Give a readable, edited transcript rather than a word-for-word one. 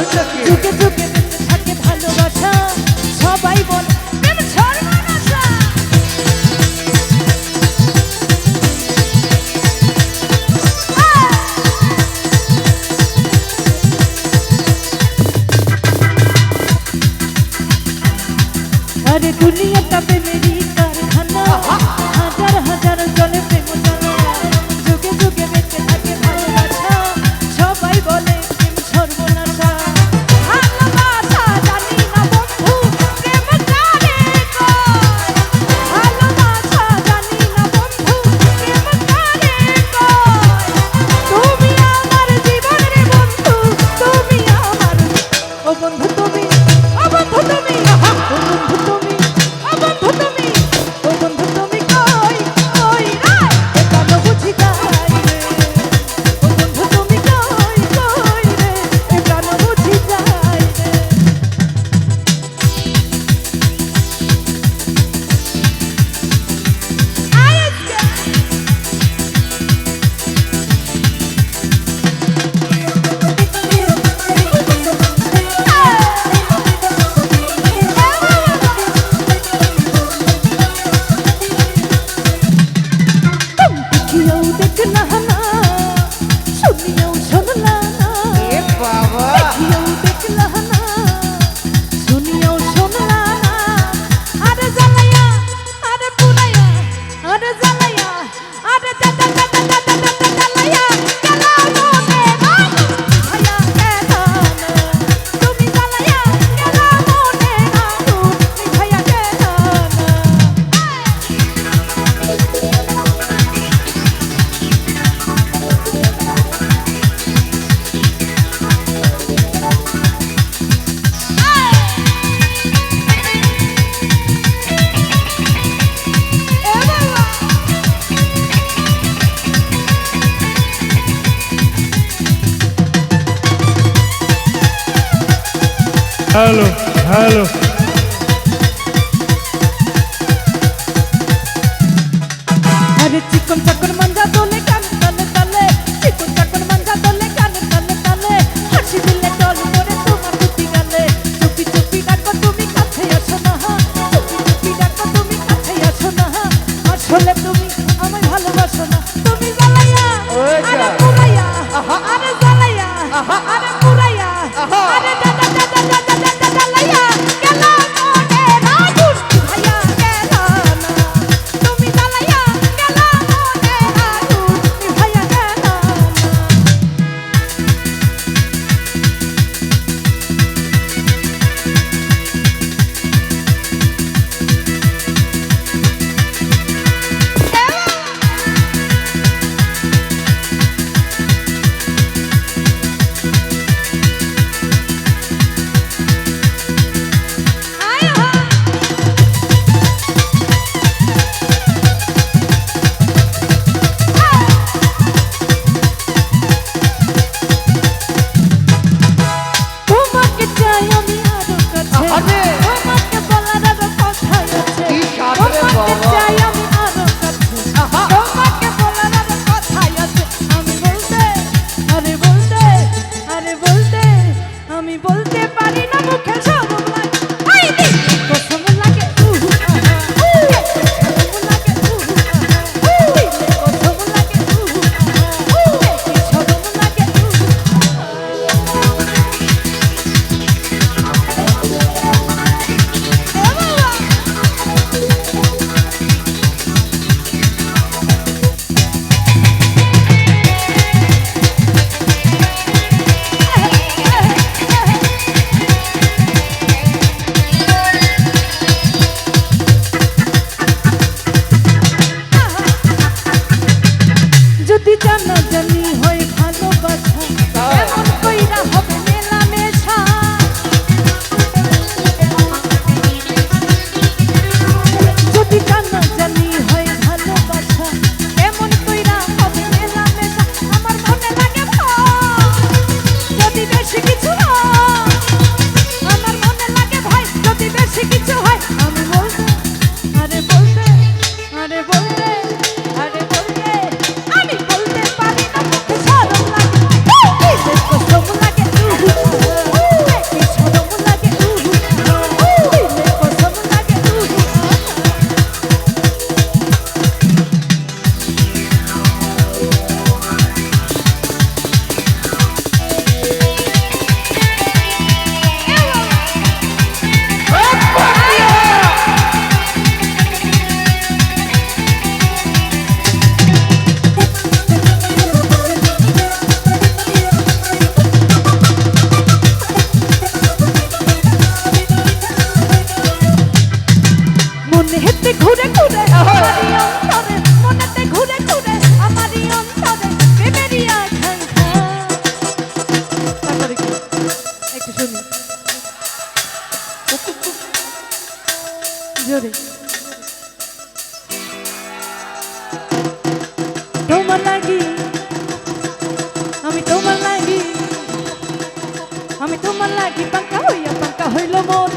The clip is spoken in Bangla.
যুগে যুগে বেঁচে থাকে ভালোবাসা সবাই বলে প্রেম সর্বনাশা अरे दुनिया तबे मेरी कारखाना हजार हजार जले प्रेम জ্বালা যুগে যুগে বেঁচে থাকে ভালোবাসা সবাই বলে প্রেম সর্বনাশা ভালোবাসা জানি না বন্ধু প্রেম কারে কয় ভালোবাসা জানি না বন্ধু প্রেম কারে কয় তুমি আমার জীবন রে বন্ধু তুমি আমার ও বন্ধু তুমি ও বন্ধু তুমি ও বন্ধু তুমি ও বন্ধু তুমি ও বন্ধু তুমি কই কই রে এ প্রাণ বুঝি যাই রে ও বন্ধু তুমি কই কই রে এ প্রাণ বুঝি যাই রে আজকে देखियो देखना ना सुनियो सुनला ना देखियो देखला ना सुनियो सुनला ना अरे जलया अरे पुरया अरे जलया अरे जलया गला मोने ना भया केना তুমি जलया गला मोने ना भया केना हेलो हेलो अरे चिकन चकन मंजा दोले कान तले तले चिकन चकन मंजा दोले कान तले तले হাসি দিলে টল করে তোমার দুটি গালে চুপি চুপি ডাকো তুমি কাছে আসো না চুপি চুপি ডাকো তুমি কাছে আসো না আসলে তুমি আমায় ভালোবাসো না তুমি জ্বালায়া আরে পুরাইয়া আরে জ্বালায়া আরে পুরাইয়া আরে দাদা দাদা দাদা দাদা জ্বালায়া গেল মনে না দুষ্টু ভাইয়া গেল না তুমি জ্বালায়া গেল মনে না দুষ্টু ভাইয়া গেল না তোমাকে চাই আমি আরো কাছে তোমাকে বলার আরো কথা আছে তোমাকে চাই আমি আরো কাছে তোমাকে বলার আরো কথা আছে আমি বলতে আরে বলতে আরে বলতে আমি বলতে পারি না মুখে শরম লাগে আই দি কসম লাগে কসম লাগে কসম লাগে শরম লাগে আমি তোমার লাগি পাঙ্কা হইয়া পাঙ্কা হইল মন